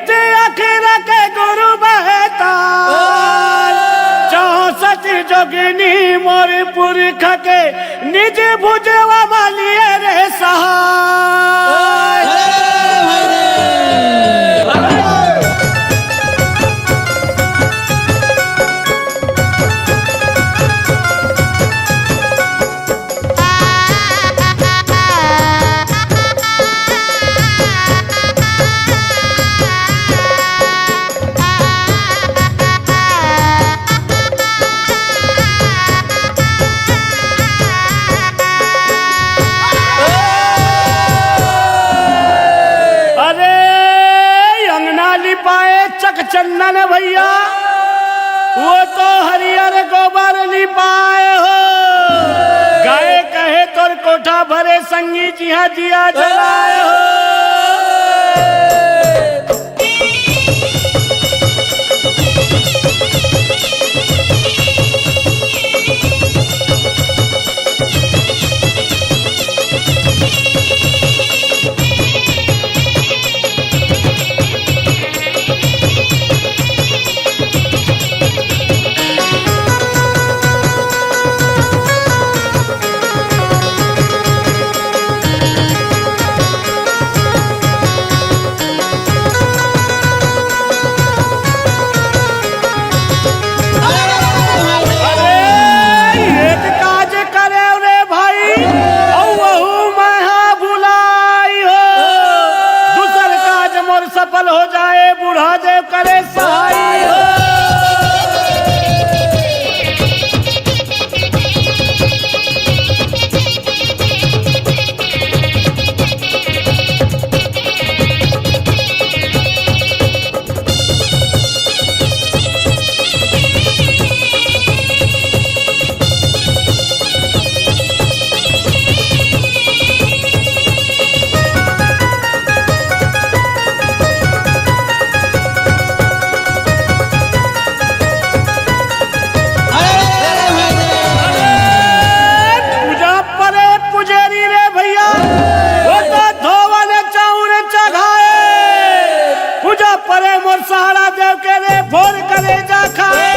नित अखिर के गुरु बहताल 64 जोगिनी मोर पुरख के निज भुजवा वालिए रे सहाय। चंदन भैया वो तो हरियर गोबर लिपाए हो, गाय कहे तोर कोठा भरे संगी जिहा दिया जलाए हो। सफल हो जाए बूढ़ा देव करे सहाय हो। सहारा देव के रे भोर करे जा खाए।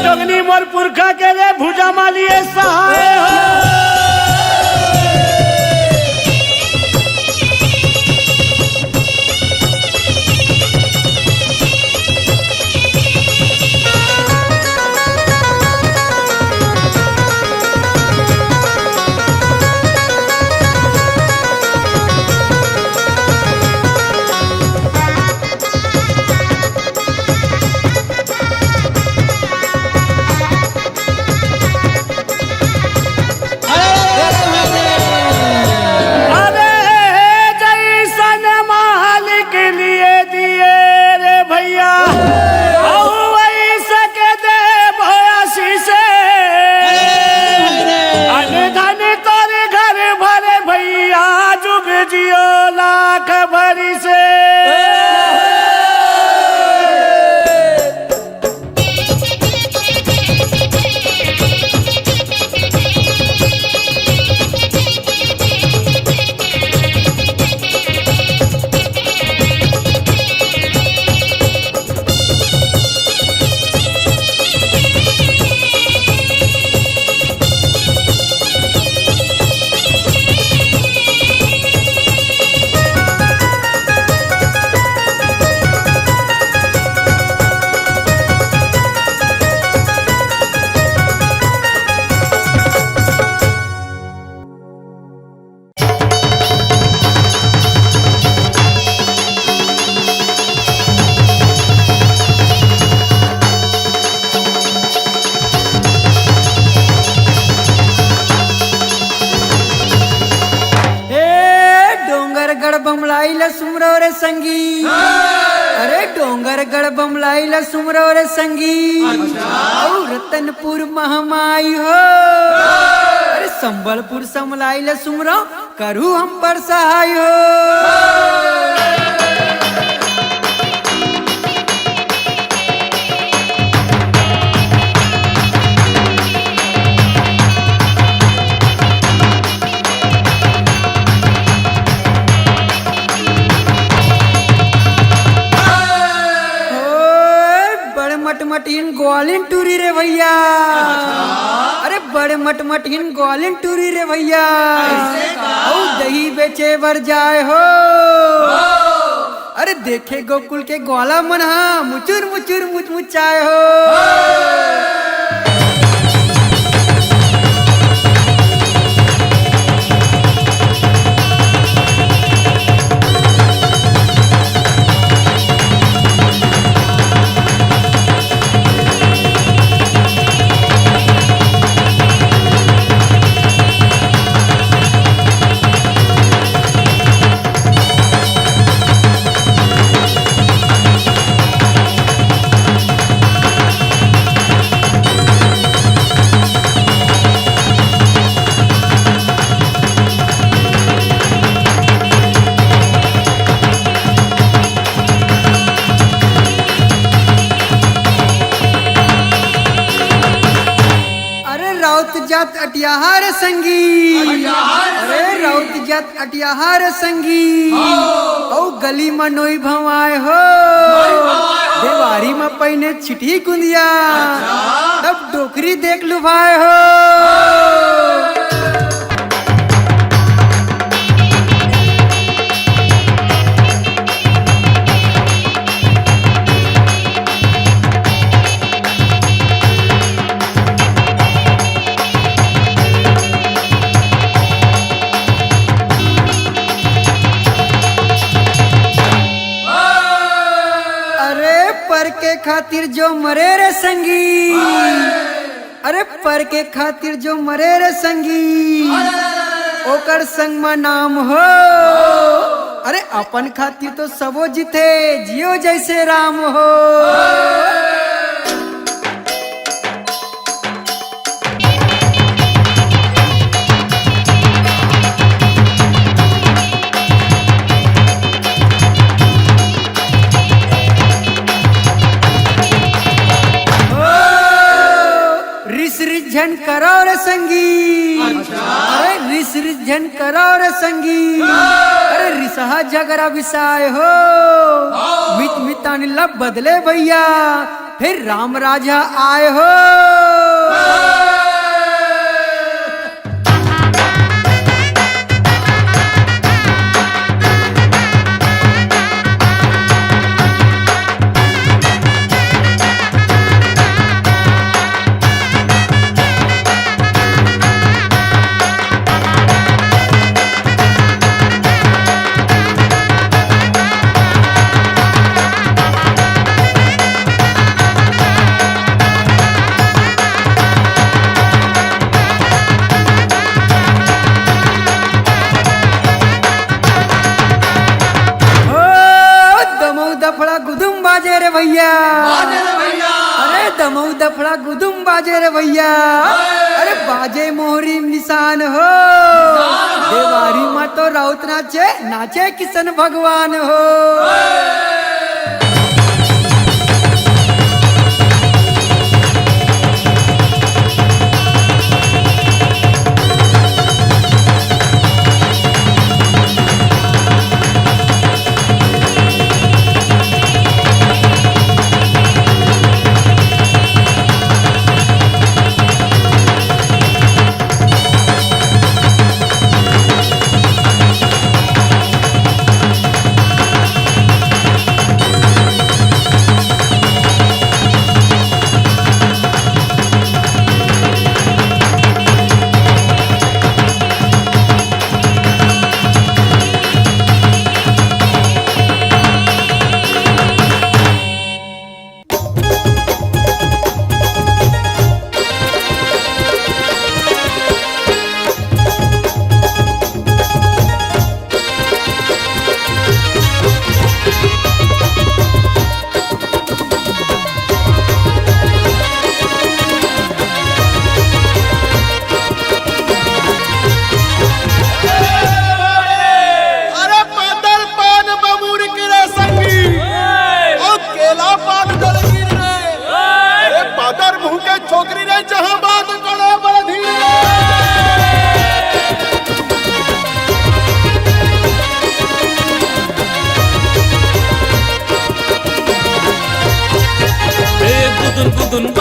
जोगनी मोर पुरखा के रे भुजा मालिए सहाय हो। बमलाई ला सुमरो रे संगी। अरे डोंगरगढ़ बमलाई ला सुमरो रे संगी। और रतनपुर महमाई हो। अरे संबलपुर समलाई ला सुमरो करू हम पर सहाय हो। मटमटीन ग्वालिन टूरी रे भैया। अरे बड़े मटमटीन ग्वालिन टूरी रे भैया। दही बेचे बर जाए हो। अरे देखे गोकुल के ग्वाला मन हा मुचुर मुचुर मुचमुचाए हो। जात अटियाहार संगी। अरे राउत जात अटियाहार संगी। औ गली में नोई भवाए हो। देवारी में पहने छिटी कुंदिया। तब डोकरी देख लुभाए हो। पर के खातिर जो मरे रे संगी। अरे पर के खातिर जो मरे रे संगी। ओकर संग में नाम हो। अरे अपन खातिर तो सबो जीते जियो जैसे राम हो। रिझन करो रे संगी। अरे रिझन करो रे संगी। अरे रिसहा झगड़ा विसाय हो। मित मितानी लब बदले भैया फिर राम राजा आए हो। बाजे रे भैया। अरे दमऊ दफड़ा गुदुम बाजे रे भैया। अरे बाजे मोहरी निशान हो। देवारी माँ तो राउत नाचे नाचे किशन भगवान हो।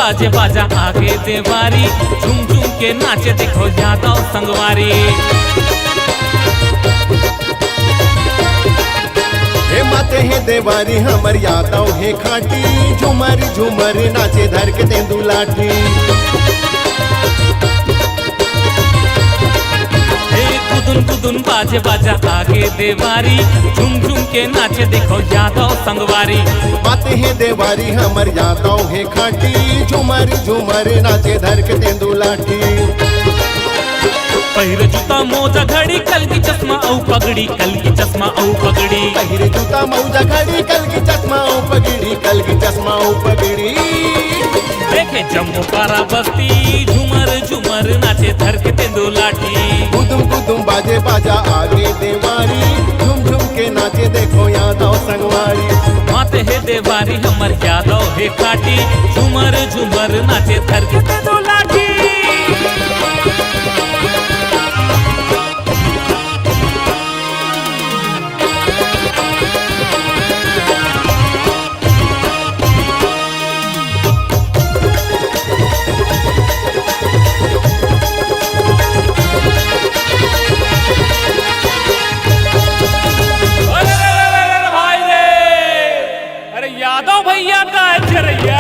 बाजे बाजा आगे देवारी, झूम झूम के नाचे देखो यादव संगवारी। हे माते हे देवारी हमर यादव हे खाटी, झूमर झूमर नाचे धर के तेंदू लाठी। कुदुन कुदुन बाजे बाजा आगे देवारी, झूम झूम के नाचे देखो यादव संगवारी। माते हे देवारी हमर यादव हे खाटी, झूमर झूमर नाचे धर के तेंदू लाठी। पहिर जूता मोजा घड़ी कल की चश्मा औ पगड़ी, कल की चश्मा औ पगड़ी। पहिर जूता मौजा घड़ी कल की चश्मा ओ पगड़ी, कल की चश्मा ओ पगड़ी। देखे जम्मू पारा बस्ती, झूमर झूमर नाचे धर के तेंदू लाठी। कुदुम कुदुम बाजे बाजा आगे देवारी, झूम झूम के नाचे देखो यादव संगवारी। माते हे देवारी हमर यादव हे खाटी, झूमर झूमर नाचे धर के तेंदू लाठी। यादव भैया का चरैया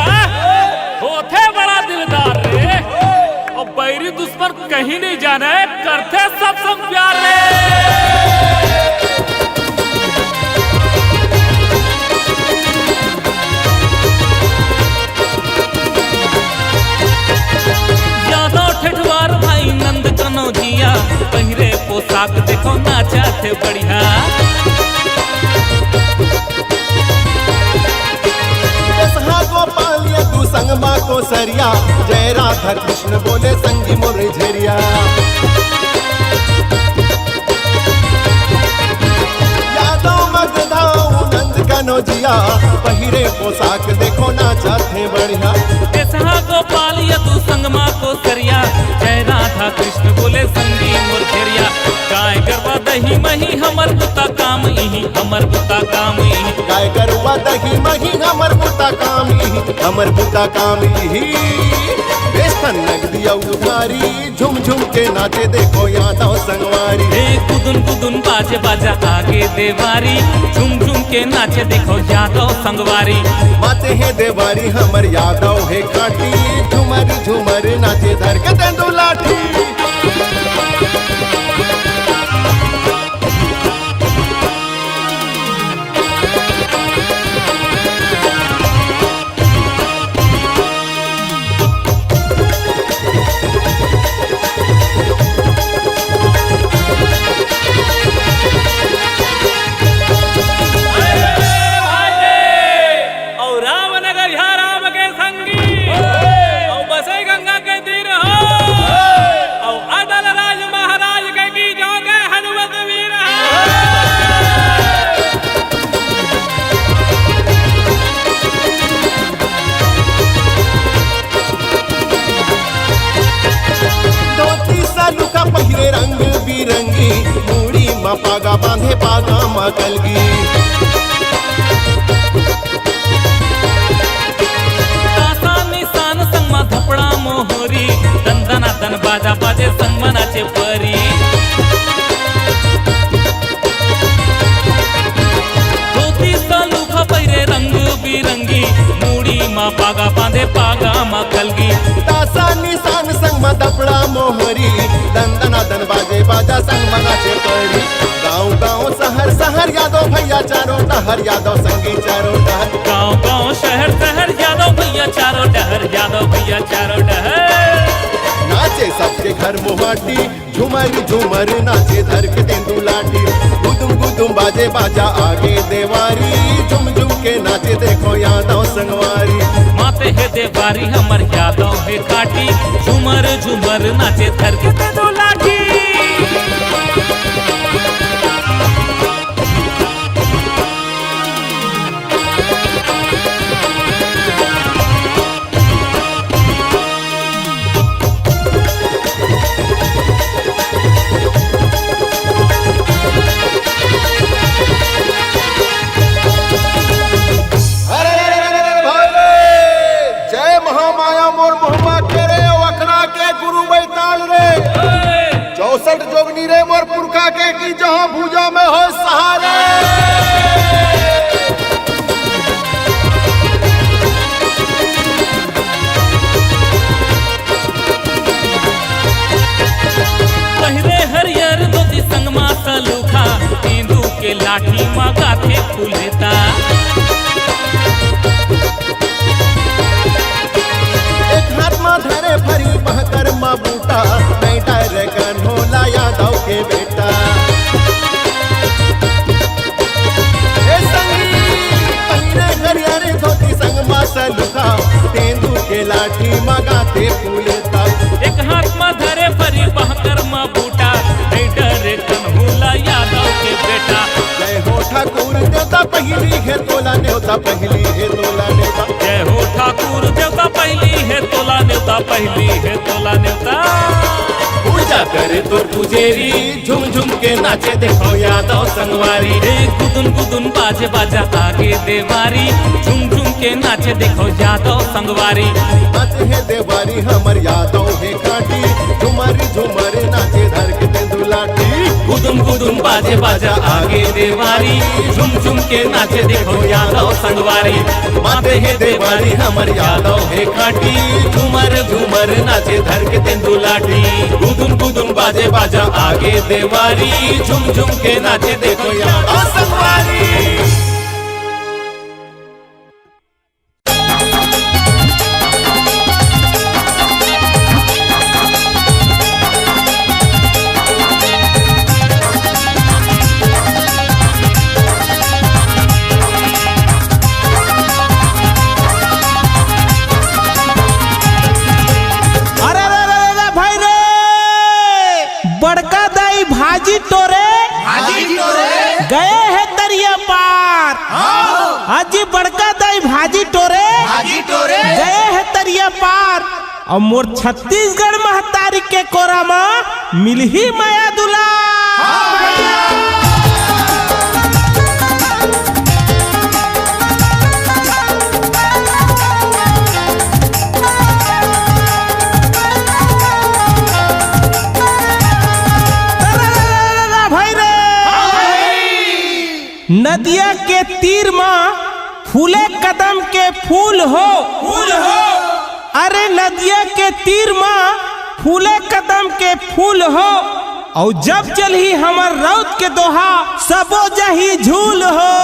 होते बड़ा दिलदार रे, और बैरी दुश्मन कहीं नहीं जाने, करते सब प्यार रे। यादव ठेठवार भाई नंद कनौजिया, पहिरे पोशाक देखो नाचा थे बढ़िया। गोपाल तू संगमा को सरिया, जय राधा कृष्ण बोले संगी मोर झरिया। यादव मगधाऊ नंद कनौजिया, पहिरे पोशाक देखो नाचा थे बढ़िया। गोपाल तू संगमा को सरिया, जय राधा कृष्ण बोले संगी मोर झरिया। गाय गरबा दही मही हमर बुता काम इही, हमर बुता काम इही। गाय गरुआ दही मही हमर बुता काम इही, हमर बुता काम इही। बेसन नगदिया उधारी, झुम झुम के नाचे देखो यादव संगवारी। हे कुदुन कुदुन बाजे बाजा आगे देवारी, झुम झुम के नाचे देखो यादव संगवारी। माते हे देवारी हमर यादव हे खाटी, झुमर झुमर नाचे धर के तेंदू लाठी। पहिरे रंग बिरंगी, मूड़ी मा पागा बांधे पागा मा कलगी। निशान संगमा धपड़ा मोहरी, दंदना दन बाजा बाजे संग मनाचे परी। धोती सालूखा पहिरे रंग बिरंगी, मूड़ी मा पागा बांधे पागा मा कलगी। तासा निशान संग मा धपड़ा मोहरी, दंदना दन बाजे बाजा संग मनाचे परी। गाँव गाँव शहर शहर यादव भैया चारों डहर, यादव संगी चारों डहर। गाँव गाँव शहर शहर यादव भैया चारों डहर, यादव भैया चारों डहर। नाचे सबके घर मोहाटी, झूमर झूमर नाचे धर के तेंदू लाठी। गुदुम गुदुम बाजे बाजा आगे देवारी, झुम झुम के नाचे देखो यादव संगवारी। माते हे देवारी हमर यादव हे काटी, झूमर झूमर नाचे धर के तेंदू लाठी। तेंदू के लाठी माँ गाथे फूलेता। एक हाथ में धरे भरी बहकर माँ बूटा, नहीं डर कन्होला यादव के बेटा। ए संगी पहिरे हरियारे धोती संग माँ सलुका, तेंदू के लाठी माँ गाते फूलेता। एक हाथ में धरे भरी बहकर माँ बूटा, नहीं डरे कन्हूला यादव के बेटा। जय हो ठाकुर देवता पहली है तोला न्योता, पहली है तोला न्योता। जय हो ठाकुर देवता पहली है तोला न्योता, पहली है तोला न्योता। पूजा करे तो पुजेरी, झुम झुम के नाचे देखो यादव संगवारी। गुदुन गुदुन बाजे बाजा आगे देवारी, झुम झुम के नाचे देखो यादव संगवारी। नाचे है देवारी हमर यादव है काटी, झुमरी झुमरे नाचे धर के तेंदू लाठी। गुदुन गुदुन बाजे बाजा आगे देवारी, झुम झुम के नाचे देखो यादव संगवारी। माते है देवारी हमर यादव है काटी, झूमर झूमर नाचे धर के तेंदू लाठी। गुदुन गुदुन बाजे बाजा आगे देवारी, झुम झुम के नाचे देखो यादव संगवारी। बड़का दाई भाजी तोरे गए है दरिया पार। हाजी बड़का दाई भाजी टोरे गए है दरिया पार। और मोर छत्तीसगढ़ महतारी के कोरा में मिलही माया दुला। नदिया के तीर में फूले कदम के फूल हो। अरे नदिया के तीर में फूले कदम के फूल हो। और जब चलही हमर रौत के दोहा, सबो जही झूल हो।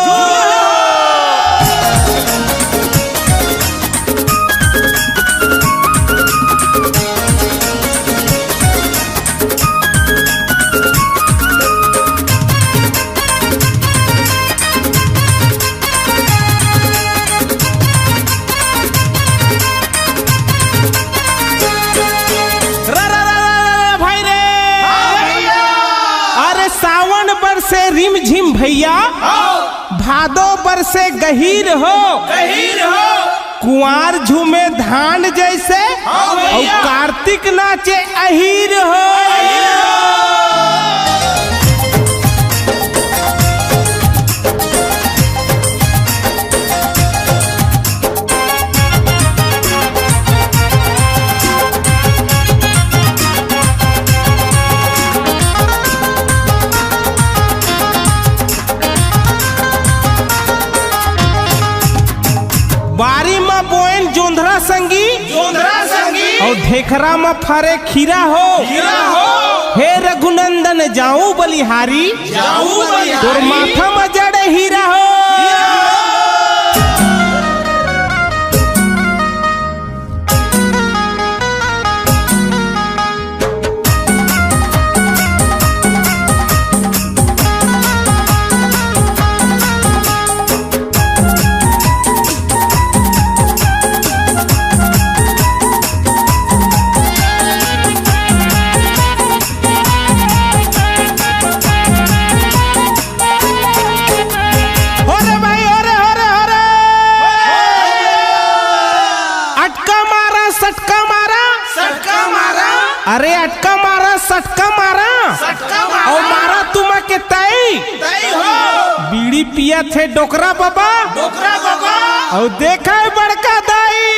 से रिम झिम भैया भादो बर से गहीर हो। कुंवार झूमे धान जैसे और कार्तिक नाचे अहीर हो। बारी में बोएन जोंधरा संगी और ढेखरा में फरे खीरा हो। हे रघुनंदन जाऊं बलिहारी, तोर माथा में जड़े हीरा हो। अरे अटका मारा सटका मारा और मारा तुम के तई बीड़ी पिया थे डोकरा बाबा और देखा है बड़का दाई।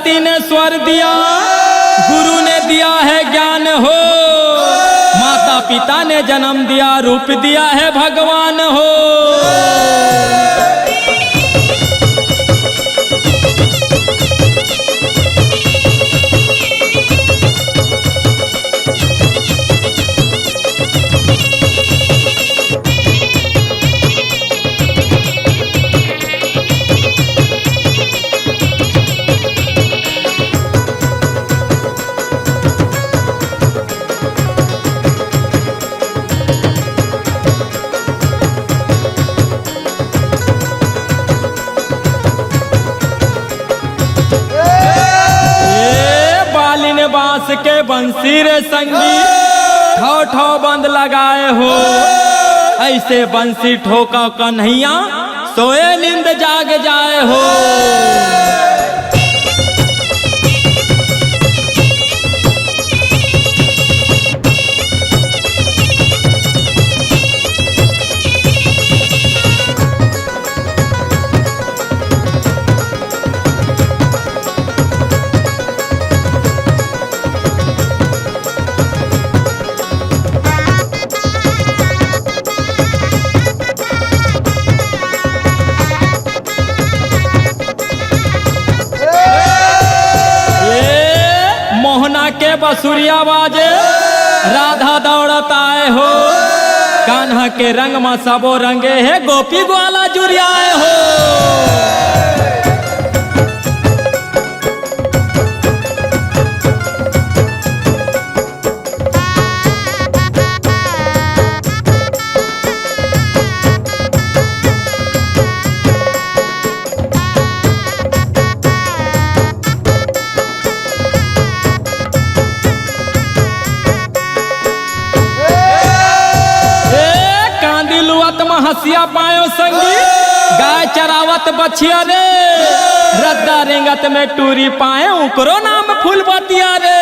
सरस्वती ने स्वर दिया, गुरु ने दिया है ज्ञान हो, माता पिता ने जन्म दिया, रूप दिया है भगवान हो। बांस के बंसी रे संगी ठो ठो बंद लगाए हो, ऐसे बंसी ठोका कन्हैया सोए नींद जाग जाए हो। के बसुरिया बाजे राधा दौड़त आए हो, कान्हा के रंग में सबो रंगे है, गोपी ग्वाला जुरियाए हो। हसिया पायो संगी गाय चरावत बछिया रे, रद्दा रेंगत में टूरी पाए उकरो नाम फूल बतिया रे।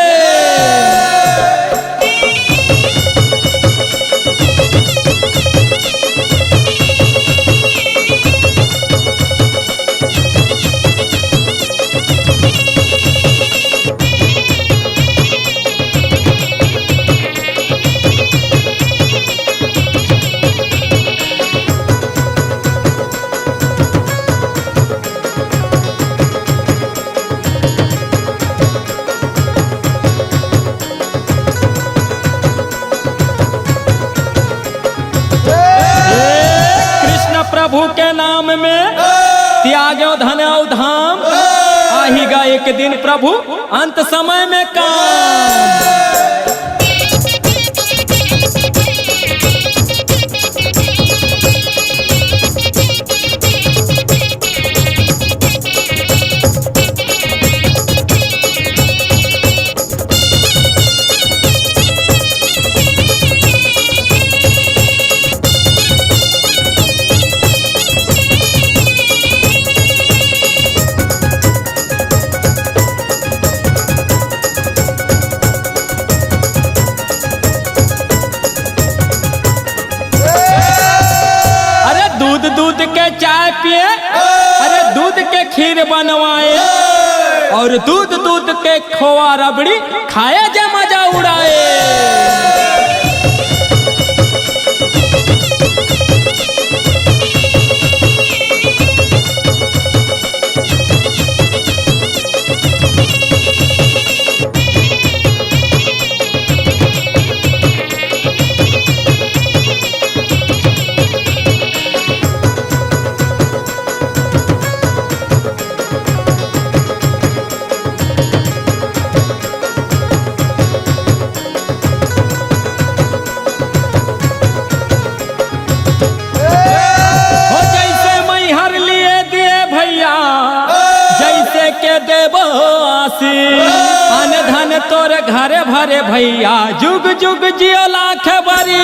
प्रभु के नाम में त्यागो धन और धाम, आहीगा एक दिन प्रभु अंत समय में काम। दूध के चाय पिए, अरे दूध के खीर बनवाए, और दूध के खोआ रबड़ी खाए जे मजा उड़ाए। अन धन तोर घरे भरे भैया, जुग जुग जियो लाख बरी।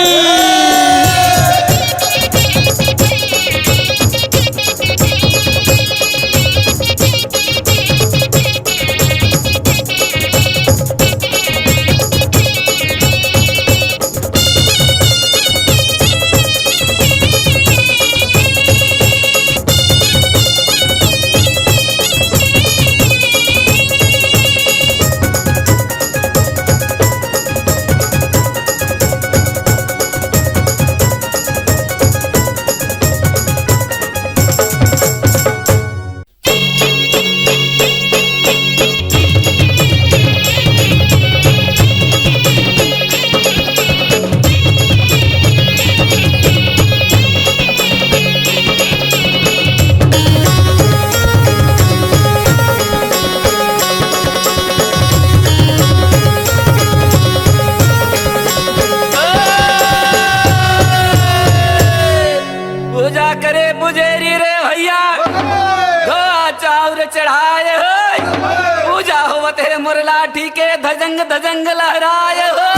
रंग दजंग लहराए हो।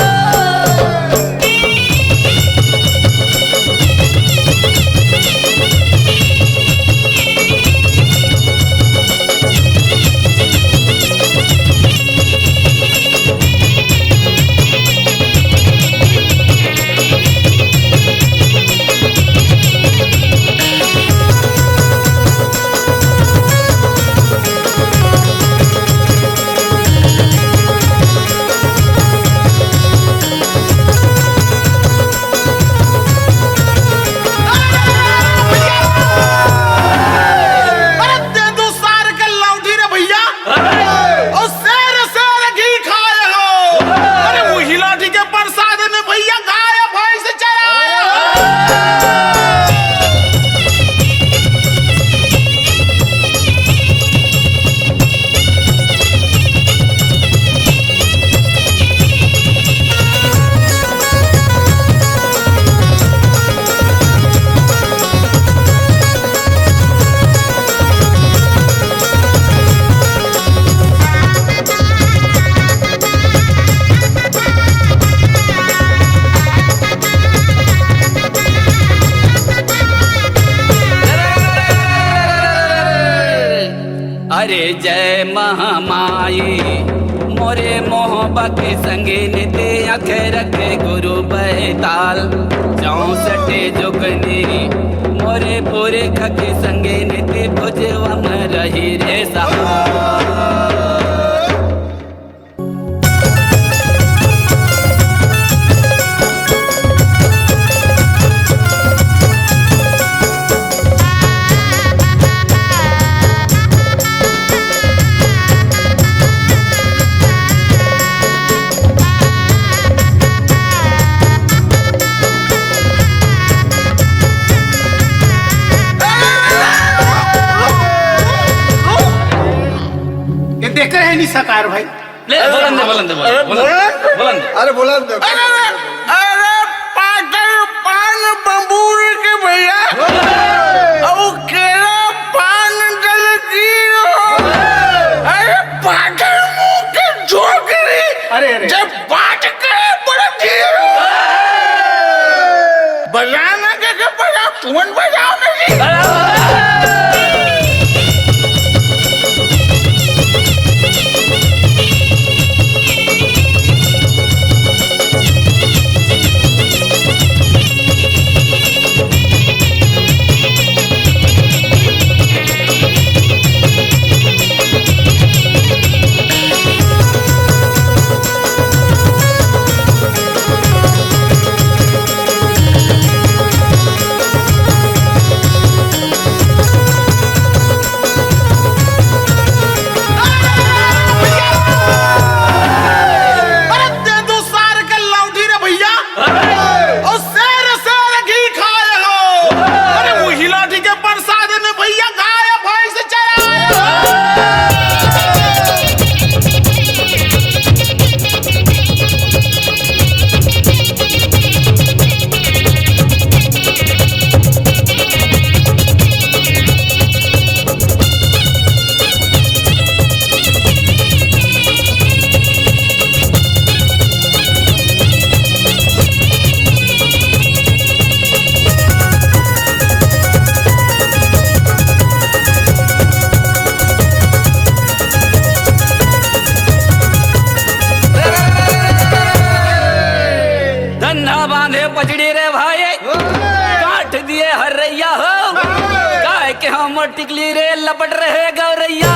अरे जय महामाई मोरे मोहब्बत संगे निते अखे रखे गुरु बैताल 64 जुगनी मोरे पूरे खके संगे निते भुजवा में रही रे सहा। देख रहे हैं निशाकार भाई। ले बोलन दे बोलन दे बोलन दे। अरे बोला दे। अरे पागल पान बंबूर के भैया अब केरा पान जल की अरे पागल मुंह के जोगरी अरे जब बात करे बड़ा धीर बजाना के बजा तुम बजाओ नहीं। टिकली रे लपट रहे गौरैया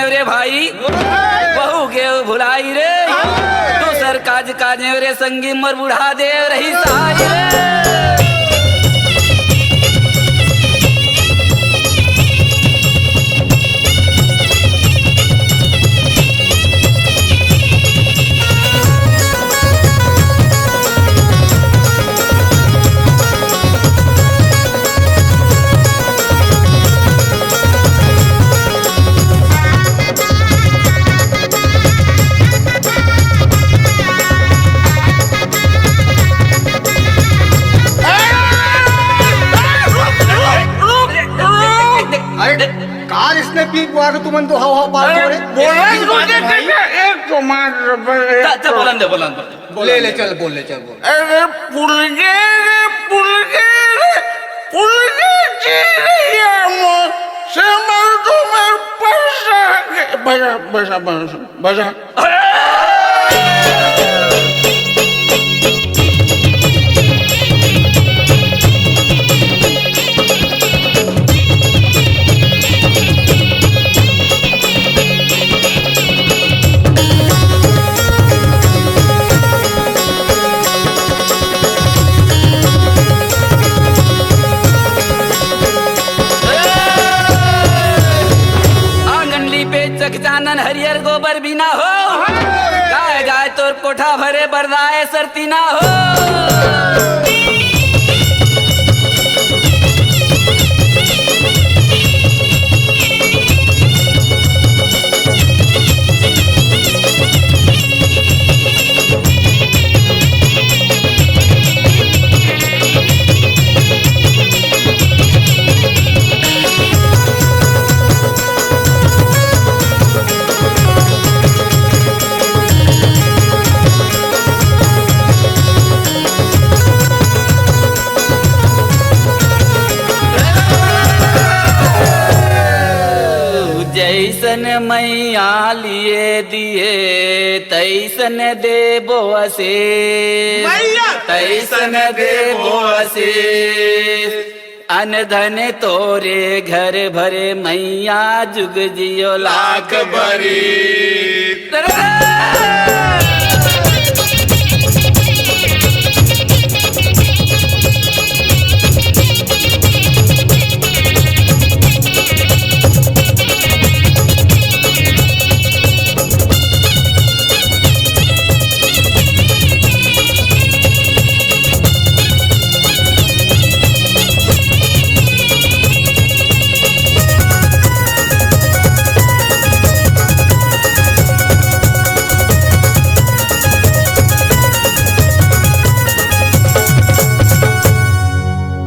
रे भाई बहु के भुलाई रे दूसर काज काजे रे संगी मर बुढ़ा दे रही सहाय रे कार इसने पी पुआ के तुमन तो हवा पार करे एक तो मार बोलन ले चल बोल अरे पुलगे चिड़िया मो से मर तुम्हार पैसा बजा चानन हरियर गोबर भी ना हो गाय गाय तोर कोठा भरे बरदाए सरती ना हो जैसन मैया लिए दिए तैसन देबो असीस तैसन देबो असीस अन धन तोरे घर भरे मैया जुग जियो लाख बरी